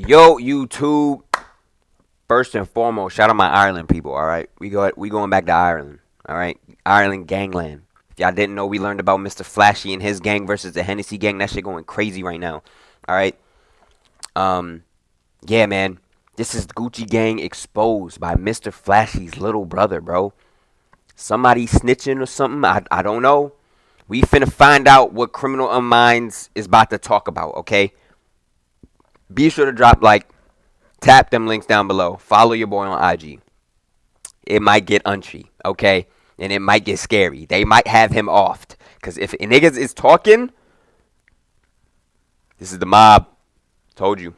Yo, YouTube. First and foremost, shout out my Ireland people, alright? We going back to Ireland, alright? Ireland gangland. If y'all didn't know, we learned about Mr. Flashy and his gang versus the Hennessy gang. That shit going crazy right now, alright? Yeah, man. This is Gucci gang exposed by Mr. Flashy's little brother, bro. Somebody snitching or something, I don't know. We finna find out what Criminal Minds is about to talk about, okay? Be sure to drop like, tap them links down below. Follow your boy on IG. It might get untry, okay? And it might get scary. They might have him offed. Because if niggas is talking, this is the mob. Told you.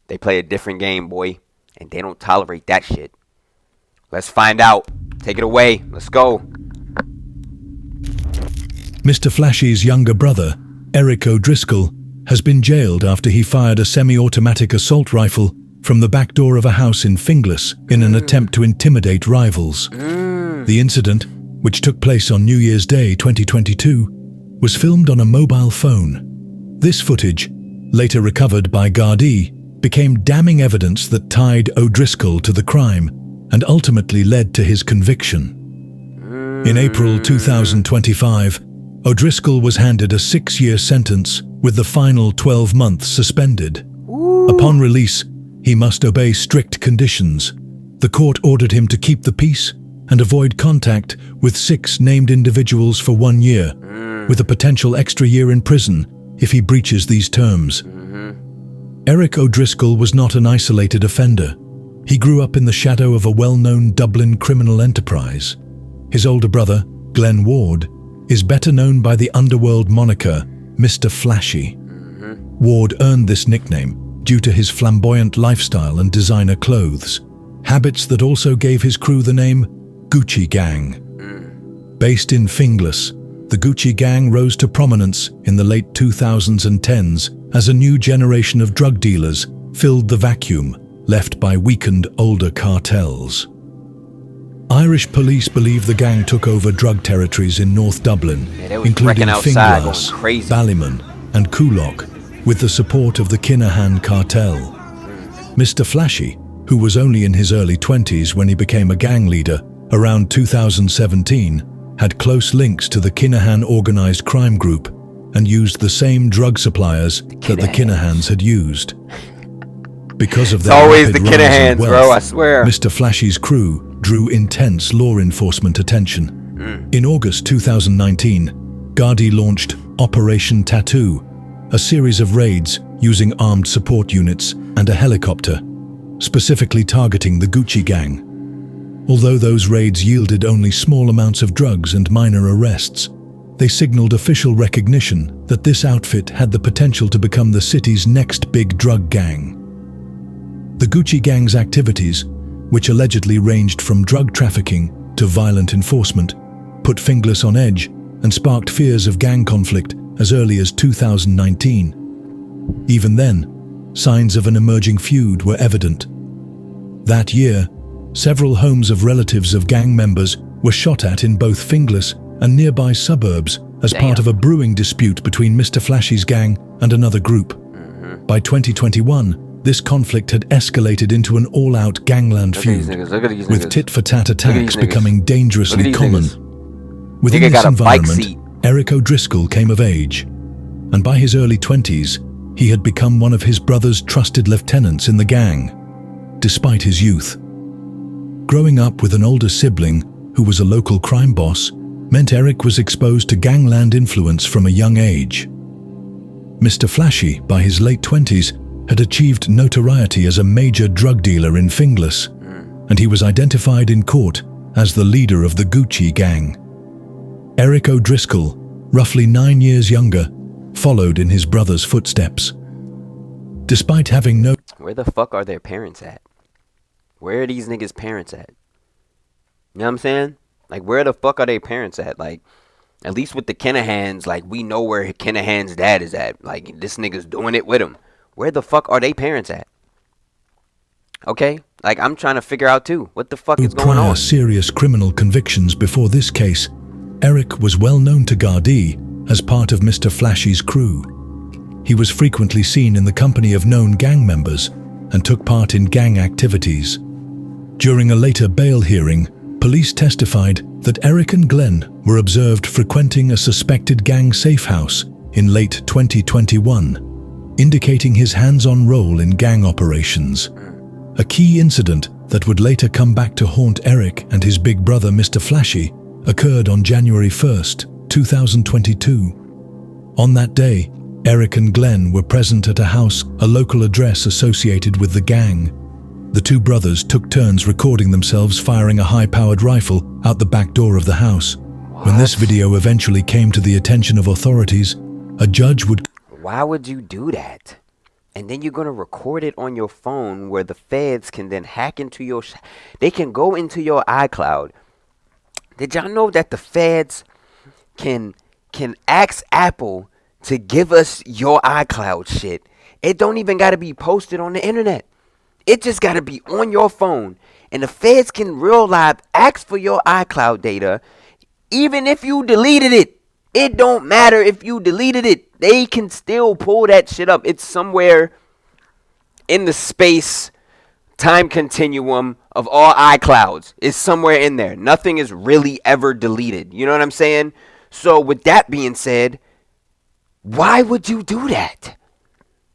They play a different game, boy. And they don't tolerate that shit. Let's find out. Take it away. Let's go. Mr. Flashy's younger brother, Eric O'Driscoll, has been jailed after he fired a semi-automatic assault rifle from the back door of a house in Finglas in an attempt to intimidate rivals. The incident, which took place on New Year's Day 2022, was filmed on a mobile phone. This footage, later recovered by Garda, became damning evidence that tied O'Driscoll to the crime and ultimately led to his conviction. In April 2025, O'Driscoll was handed a 6-year sentence with the final 12 months suspended. Upon release, he must obey strict conditions. The court ordered him to keep the peace and avoid contact with 6 named individuals for 1 year, with a potential extra year in prison if he breaches these terms. Eric O'Driscoll was not an isolated offender. He grew up in the shadow of a well-known Dublin criminal enterprise. His older brother, Glenn Ward, is better known by the underworld moniker Mr. Flashy. Ward earned this nickname due to his flamboyant lifestyle and designer clothes, habits that also gave his crew the name Gucci Gang. Based in Finglas, the Gucci Gang rose to prominence in the late 2000s and 10s as a new generation of drug dealers filled the vacuum left by weakened older cartels. Irish police believe the gang took over drug territories in North Dublin, including Finglas, Ballymun and Coolock, with the support of the Kinahan cartel. Mr. Flashy, who was only in his early 20s when he became a gang leader around 2017, had close links to the Kinahan organized crime group and used the same drug suppliers that the Kinahans had used. Because of their always rapid the rise in Kinahans, wealth, bro, I swear. Mr. Flashy's crew drew intense law enforcement attention. In August 2019, Garda launched Operation Tattoo, a series of raids using armed support units and a helicopter, specifically targeting the Gucci gang. Although those raids yielded only small amounts of drugs and minor arrests, they signaled official recognition that this outfit had the potential to become the city's next big drug gang. The Gucci gang's activities, which allegedly ranged from drug trafficking to violent enforcement, put Finglas on edge and sparked fears of gang conflict as early as 2019. Even then, signs of an emerging feud were evident. That year, several homes of relatives of gang members were shot at in both Finglas and nearby suburbs as part of a brewing dispute between Mr. Flashy's gang and another group. By 2021, this conflict had escalated into an all-out gangland feud, with tit-for-tat attacks becoming dangerously common. Within this environment, Eric O'Driscoll came of age, and by his early 20s, he had become one of his brother's trusted lieutenants in the gang, despite his youth. Growing up with an older sibling who was a local crime boss meant Eric was exposed to gangland influence from a young age. Mr. Flashy, by his late 20s, had achieved notoriety as a major drug dealer in Finglas, and he was identified in court as the leader of the Gucci gang. Eric O'Driscoll, roughly 9 years younger, followed in his brother's footsteps. Despite having no... Where the fuck are their parents at? Where are these niggas' parents at? You know what I'm saying? Like, where the fuck are their parents at? Like, at least with the Kinahans, like, we know where Kinahan's dad is at. Like, this nigga's doing it with him. Where the fuck are they parents at? Okay? Like, I'm trying to figure out, too. What the fuck is going on? Serious criminal convictions before this case, Eric was well known to Garda as part of Mr. Flashy's crew. he was frequently seen in the company of known gang members and took part in gang activities. During a later bail hearing, police testified that Eric and Glenn were observed frequenting a suspected gang safe house in late 2021, indicating his hands-on role in gang operations. A key incident that would later come back to haunt Eric and his big brother Mr. Flashy occurred on January 1st, 2022. On that day, Eric and Glenn were present at a local address associated with the gang. The two brothers took turns recording themselves firing a high-powered rifle out the back door of the house. When this video eventually came to the attention of authorities, a judge would... Why would you do that? And then you're going to record it on your phone where the feds can then hack into your... They can go into your iCloud. Did y'all know that the feds can ask Apple to give us your iCloud shit? It don't even got to be posted on the internet. It just got to be on your phone. And the feds can real live ask for your iCloud data. Even if you deleted it. It don't matter if you deleted it. They can still pull that shit up. It's somewhere in the space time continuum of all iClouds. It's somewhere in there. Nothing is really ever deleted. You know what I'm saying? So with that being said, why would you do that?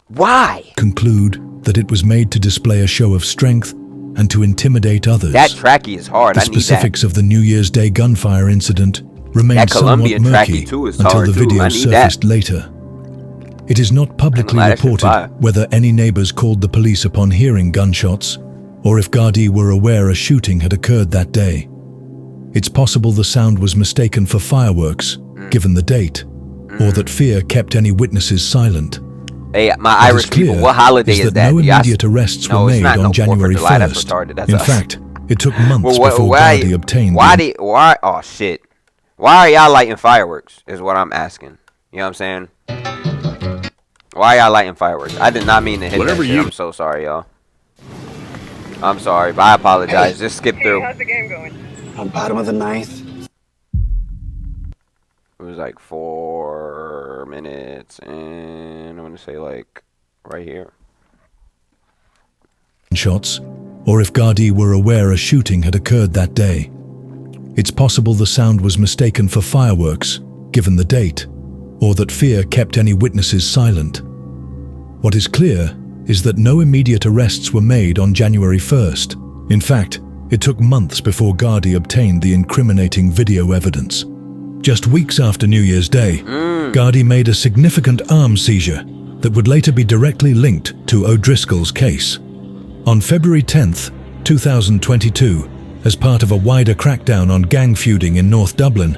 Why? Conclude that it was made to display a show of strength and to intimidate others. That trackie is hard. The specifics of the New Year's Day gunfire incident remained somewhat murky until the video surfaced later. It is not publicly reported whether any neighbors called the police upon hearing gunshots or if Garda were aware a shooting had occurred that day. It's possible the sound was mistaken for fireworks, given the date, or that fear kept any witnesses silent. Hey, my Irish people, what holiday is that? No immediate arrests were made on January 1st. In fact, it took months before Garda obtained... Oh, shit. Why are y'all lighting fireworks, is what I'm asking. You know what I'm saying? Why are y'all lighting fireworks? I did not mean to hit that shit. I'm so sorry, y'all. I'm sorry, but I apologize. Just skip through. How's the game going? On bottom of the ninth. It was like 4 minutes, and I'm going to say like right here. Shots, or if Garda were aware a shooting had occurred that day. It's possible the sound was mistaken for fireworks, given the date, or that fear kept any witnesses silent. What is clear is that no immediate arrests were made on January 1st. In fact, it took months before Garda obtained the incriminating video evidence. Just weeks after New Year's Day, Garda made a significant arms seizure that would later be directly linked to O'Driscoll's case. On February 10th, 2022, as part of a wider crackdown on gang feuding in North Dublin,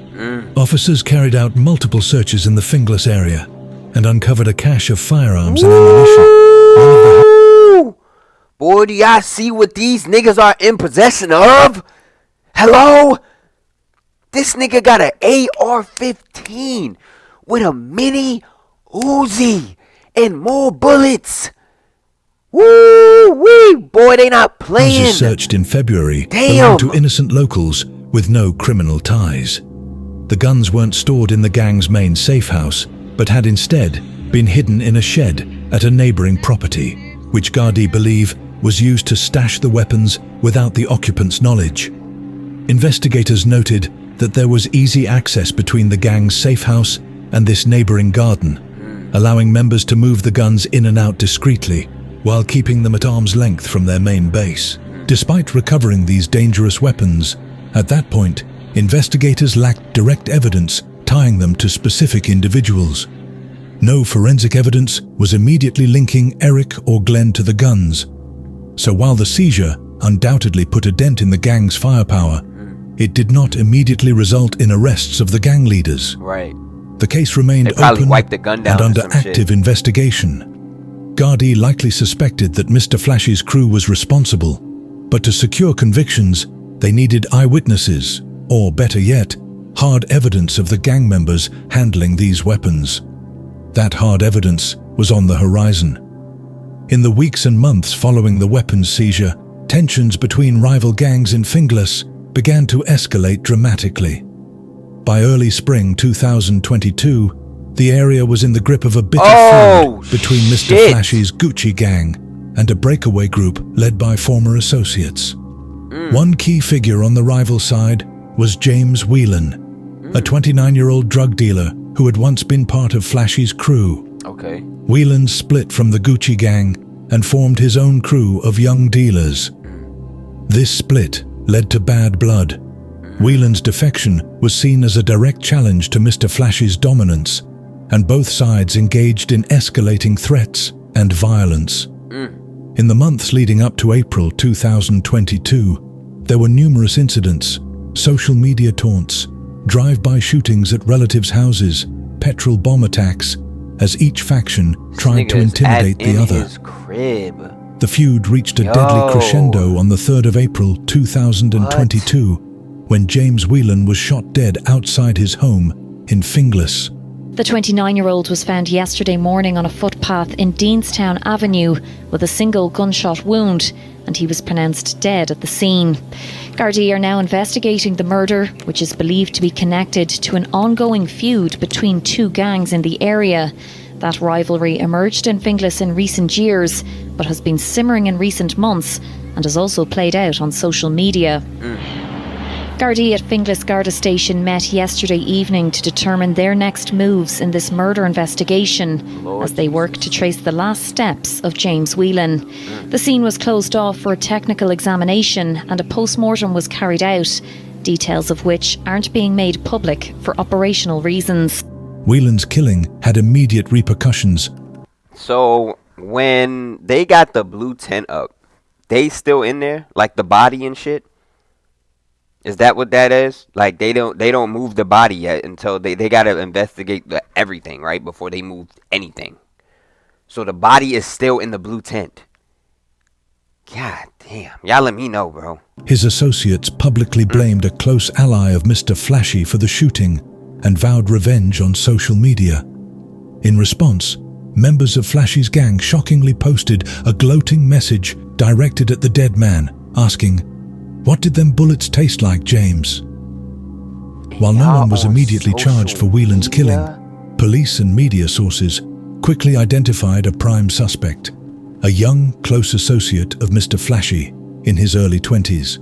officers carried out multiple searches in the Finglas area and uncovered a cache of firearms and ammunition. Boy, do y'all see what these niggas are in possession of? Hello? This nigga got an AR-15 with a mini Uzi and more bullets. Woo-wee, boy, they not playing. Officers searched in February belonged to innocent locals with no criminal ties. The guns weren't stored in the gang's main safe house, but had instead been hidden in a shed at a neighboring property, which Garda believe was used to stash the weapons without the occupant's knowledge. Investigators noted that there was easy access between the gang's safe house and this neighboring garden, allowing members to move the guns in and out discreetly, while keeping them at arm's length from their main base. Despite recovering these dangerous weapons, at that point, investigators lacked direct evidence tying them to specific individuals. No forensic evidence was immediately linking Eric or Glenn to the guns. So while the seizure undoubtedly put a dent in the gang's firepower, it did not immediately result in arrests of the gang leaders. Right. The case remained open and under active investigation. Garda likely suspected that Mr. Flash's crew was responsible, but to secure convictions, they needed eyewitnesses, or better yet, hard evidence of the gang members handling these weapons. That hard evidence was on the horizon. In the weeks and months following the weapons seizure, tensions between rival gangs in Finglas began to escalate dramatically. By early spring 2022, The area was in the grip of a bitter Oh, feud between Mr. shit. Flash's Gucci gang and a breakaway group led by former associates. One key figure on the rival side was James Whelan, a 29-year-old drug dealer who had once been part of Flashy's crew. Okay. Whelan split from the Gucci gang and formed his own crew of young dealers. This split led to bad blood. Whelan's defection was seen as a direct challenge to Mr. Flash's dominance, and both sides engaged in escalating threats and violence. In the months leading up to April 2022, there were numerous incidents, social media taunts, drive-by shootings at relatives' houses, petrol bomb attacks, as each faction tried to intimidate the other. His crib. The feud reached a deadly crescendo on the 3rd of April 2022, when James Whelan was shot dead outside his home in Finglas. The 29-year-old was found yesterday morning on a footpath in Deanstown Avenue with a single gunshot wound, and he was pronounced dead at the scene. Garda are now investigating the murder, which is believed to be connected to an ongoing feud between two gangs in the area. That rivalry emerged in Finglas in recent years, but has been simmering in recent months and has also played out on social media. Gardaí at Finglas Garda station met yesterday evening to determine their next moves in this murder investigation as they work to trace the last steps of James Whelan. The scene was closed off for a technical examination and a post-mortem was carried out, details of which aren't being made public for operational reasons. Whelan's killing had immediate repercussions. So when they got the blue tent up, they still in there, like the body and shit. Is that what that is? Like they don't move the body yet until they gotta investigate everything, right, before they move anything. So the body is still in the blue tent. God damn, y'all let me know, bro. His associates publicly blamed a close ally of Mr. Flashy for the shooting and vowed revenge on social media. In response, members of Flashy's gang shockingly posted a gloating message directed at the dead man, asking, "What did them bullets taste like, James?" While no one was immediately charged for Whelan's killing, police and media sources quickly identified a prime suspect, a young, close associate of Mr. Flashy in his early 20s.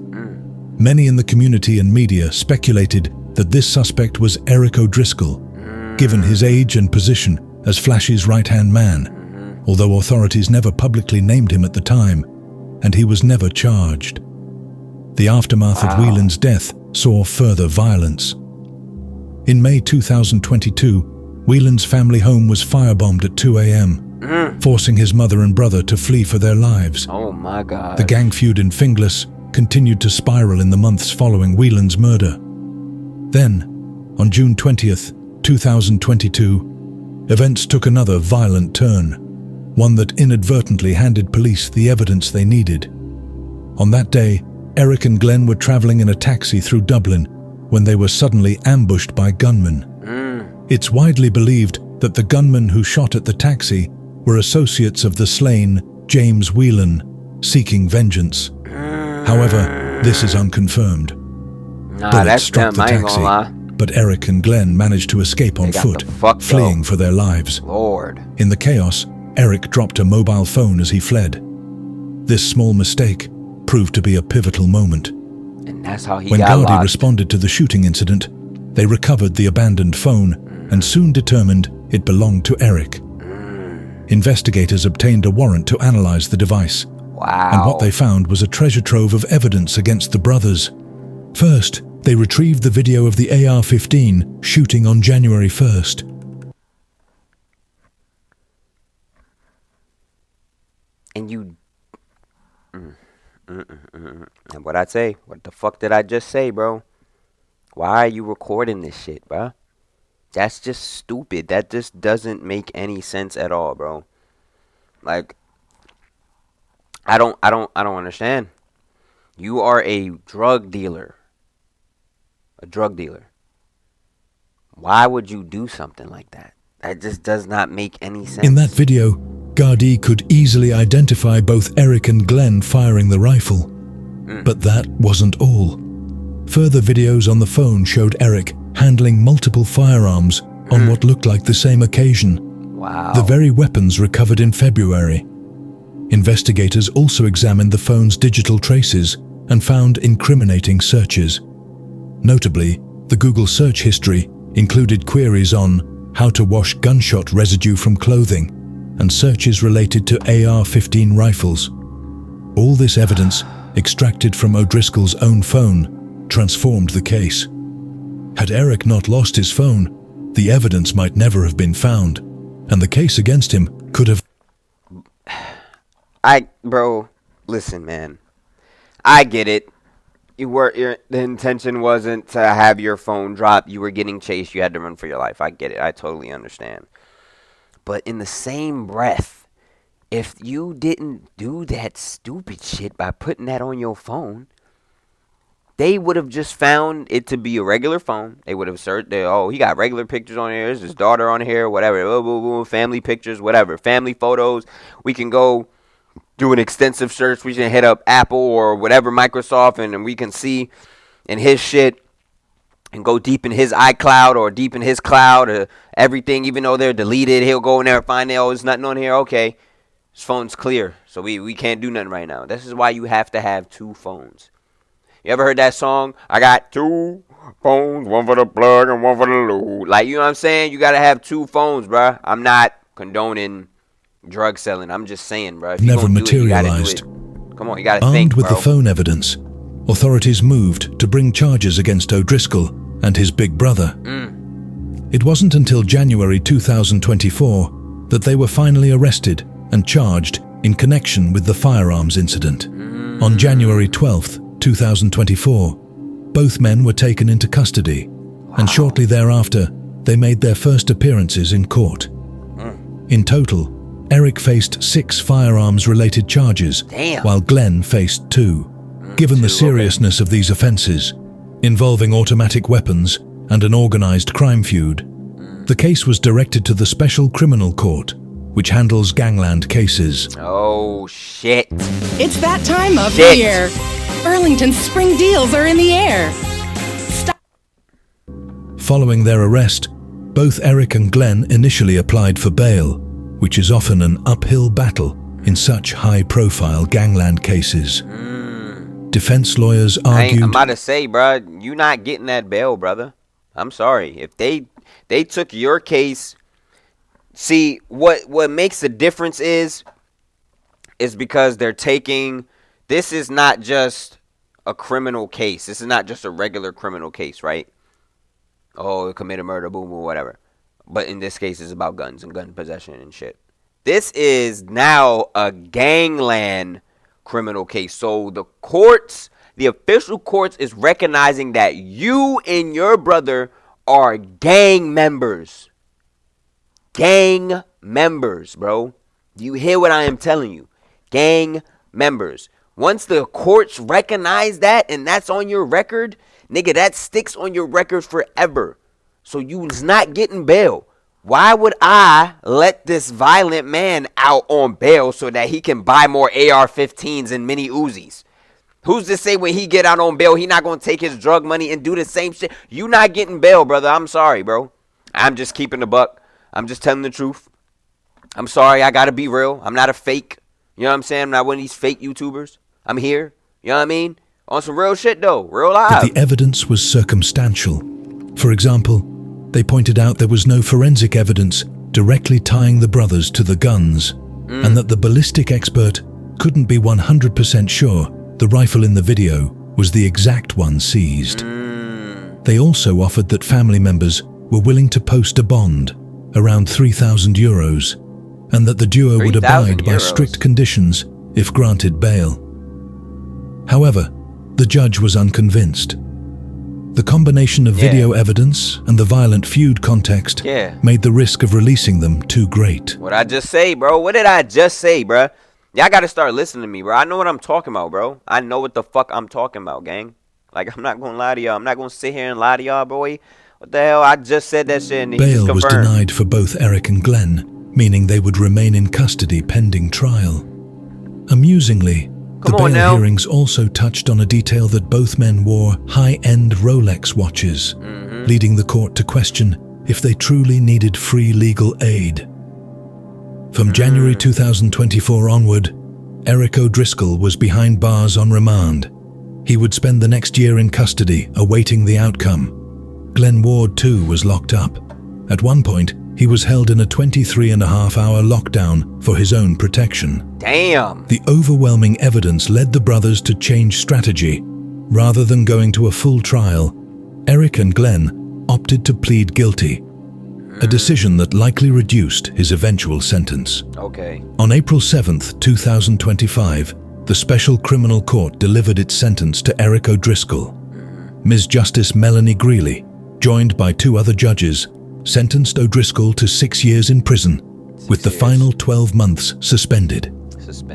Many in the community and media speculated that this suspect was Eric O'Driscoll, given his age and position as Flashy's right-hand man, although authorities never publicly named him at the time, and he was never charged. The aftermath of Whelan's death saw further violence. In May 2022, Whelan's family home was firebombed at 2 a.m., forcing his mother and brother to flee for their lives. Oh my God. The gang feud in Finglas continued to spiral in the months following Whelan's murder. Then, on June 20th, 2022, events took another violent turn, one that inadvertently handed police the evidence they needed. On that day, Eric and Glenn were traveling in a taxi through Dublin when they were suddenly ambushed by gunmen. It's widely believed that the gunmen who shot at the taxi were associates of the slain James Whelan, seeking vengeance. However, this is unconfirmed. Nah, Bullets that's struck them, the I ain't gonna lie. taxi, but Eric and Glenn managed to escape on They got foot, the fuck fleeing though. for their lives. Lord. In the chaos, Eric dropped a mobile phone as he fled. This small mistake proved to be a pivotal moment. And that's how he When got Garda locked. responded to the shooting incident, they recovered the abandoned phone and soon determined it belonged to Eric. Investigators obtained a warrant to analyze the device, Wow. and what they found was a treasure trove of evidence against the brothers. First, they retrieved the video of the AR-15 shooting on January 1st. And you... And what I'd say? What the fuck did I just say, bro? Why are you recording this shit, bro? That's just stupid. That just doesn't make any sense at all, bro. Like, I don't understand. You are a drug dealer. A drug dealer. Why would you do something like that? That just does not make any sense. In that video, Garda could easily identify both Eric and Glenn firing the rifle. But that wasn't all. Further videos on the phone showed Eric handling multiple firearms on what looked like the same occasion. Wow. The very weapons recovered in February. Investigators also examined the phone's digital traces and found incriminating searches. Notably, the Google search history included queries on how to wash gunshot residue from clothing and searches related to AR-15 rifles. All this evidence, extracted from O'Driscoll's own phone, transformed the case. Had Eric not lost his phone, the evidence might never have been found, and the case against him could have... Bro, listen, man. I get it. The intention wasn't to have your phone drop. You were getting chased. You had to run for your life. I get it. I totally understand. But in the same breath, if you didn't do that stupid shit by putting that on your phone, they would have just found it to be a regular phone. They would have searched, he got regular pictures on here. There's his daughter on here, whatever. Family pictures, whatever. Family photos. We can go do an extensive search. We can hit up Apple or whatever, Microsoft, and we can see in his shit and go deep in his iCloud or deep in his cloud or everything, even though they're deleted. He'll go in there and find, there's nothing on here. Okay, his phone's clear, so we can't do nothing right now. This is why you have to have two phones. You ever heard that song? I got two phones, one for the plug and one for the load. Like, you know what I'm saying? You got to have two phones, bruh. I'm not condoning drug selling. I'm just saying, bro. If never you materialized. Come on, you gotta Armed think, with bro. the phone evidence, authorities moved to bring charges against O'Driscoll and his big brother. It wasn't until January 2024 that they were finally arrested and charged in connection with the firearms incident. On January 12th, 2024, both men were taken into custody, and shortly thereafter, they made their first appearances in court. In total, Eric faced 6 firearms-related charges, while Glenn faced 2. Given the seriousness of these offences, involving automatic weapons and an organised crime feud, the case was directed to the Special Criminal Court, which handles gangland cases. Oh, shit. It's that time of the year. Burlington's spring deals are in the air. Following their arrest, both Eric and Glenn initially applied for bail, which is often an uphill battle in such high-profile gangland cases. Defense lawyers argued... I'm about to say, bro, you not getting that bail, brother. I'm sorry. If they took your case... See, what makes the difference is because they're taking... This is not just a criminal case. This is not just a regular criminal case, right? Oh, commit a murder, boom, boom, whatever. But in this case, it's about guns and gun possession and shit. This is now a gangland criminal case. So the courts, the official courts, is recognizing that you and your brother are gang members. Gang members, bro. Do you hear what I am telling you? Gang members. Once the courts recognize that and that's on your record, nigga, that sticks on your record forever. So you's not getting bail. Why would I let this violent man out on bail so that he can buy more AR-15s and mini Uzis? Who's to say when he get out on bail, he not going to take his drug money and do the same shit? You not getting bail, brother. I'm sorry, bro. I'm just keeping the buck. I'm just telling the truth. I'm sorry. I got to be real. I'm not a fake. You know what I'm saying? I'm not one of these fake YouTubers. I'm here. You know what I mean? On some real shit, though. Real live. But the evidence was circumstantial. For example, they pointed out there was no forensic evidence directly tying the brothers to the guns, and that the ballistic expert couldn't be 100% sure the rifle in the video was the exact one seized. They also offered that family members were willing to post a bond, around 3,000 euros, and that the duo would abide by strict conditions if granted bail. However, the judge was unconvinced. The combination of video evidence and the violent feud context made the risk of releasing them too great. What I just say, bro? What did I just say, bro? Y'all got to start listening to me, bro. I know what I'm talking about, bro. I know what the fuck I'm talking about, gang. Like, I'm not going to lie to y'all. I'm not going to sit here and lie to y'all, boy. What the hell? I just said that shit and he just confirmed. Bail was denied for both Eric and Glenn, meaning they would remain in custody pending trial. Amusingly, the bail hearings also touched on a detail that both men wore high-end Rolex watches, leading the court to question if they truly needed free legal aid. From January 2024 onward, Eric O'Driscoll was behind bars on remand. He would spend the next year in custody, awaiting the outcome. Glenn Ward, too, was locked up. At one point, he was held in a 23-and-a-half-hour lockdown for his own protection. Damn. The overwhelming evidence led the brothers to change strategy. Rather than going to a full trial, Eric and Glenn opted to plead guilty, a decision that likely reduced his eventual sentence. Okay. On April 7th, 2025, the Special Criminal Court delivered its sentence to Eric O'Driscoll. Ms. Justice Melanie Greeley, joined by 2 other judges, sentenced O'Driscoll to 6 years in prison, with the final 12 months suspended.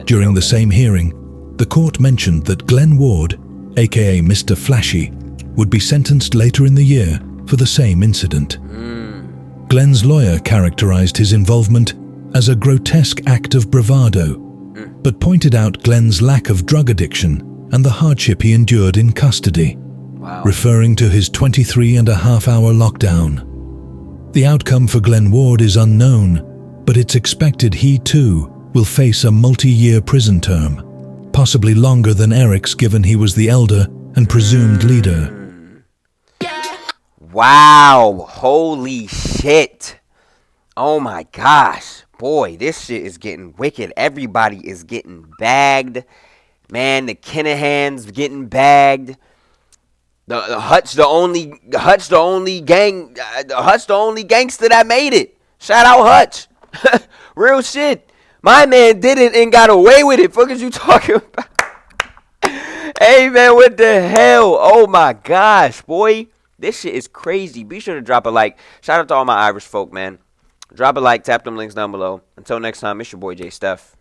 During the same hearing, the court mentioned that Glenn Ward, aka Mr. Flashy, would be sentenced later in the year for the same incident. Glenn's lawyer characterized his involvement as a grotesque act of bravado, but pointed out Glenn's lack of drug addiction and the hardship he endured in custody, referring to his 23-and-a-half-hour lockdown. The outcome for Glenn Ward is unknown, but it's expected he too will face a multi-year prison term, possibly longer than Eric's given he was the elder and presumed leader. Wow, holy shit. Oh my gosh. Boy, this shit is getting wicked. Everybody is getting bagged. Man, the Kinahans getting bagged. The Hutch the only gangster that made it. Shout out Hutch. Real shit. My man did it and got away with it. Fuck is you talking about? Hey man, what the hell? Oh my gosh, boy. This shit is crazy. Be sure to drop a like. Shout out to all my Irish folk, man. Drop a like, tap them links down below. Until next time, it's your boy J Steph.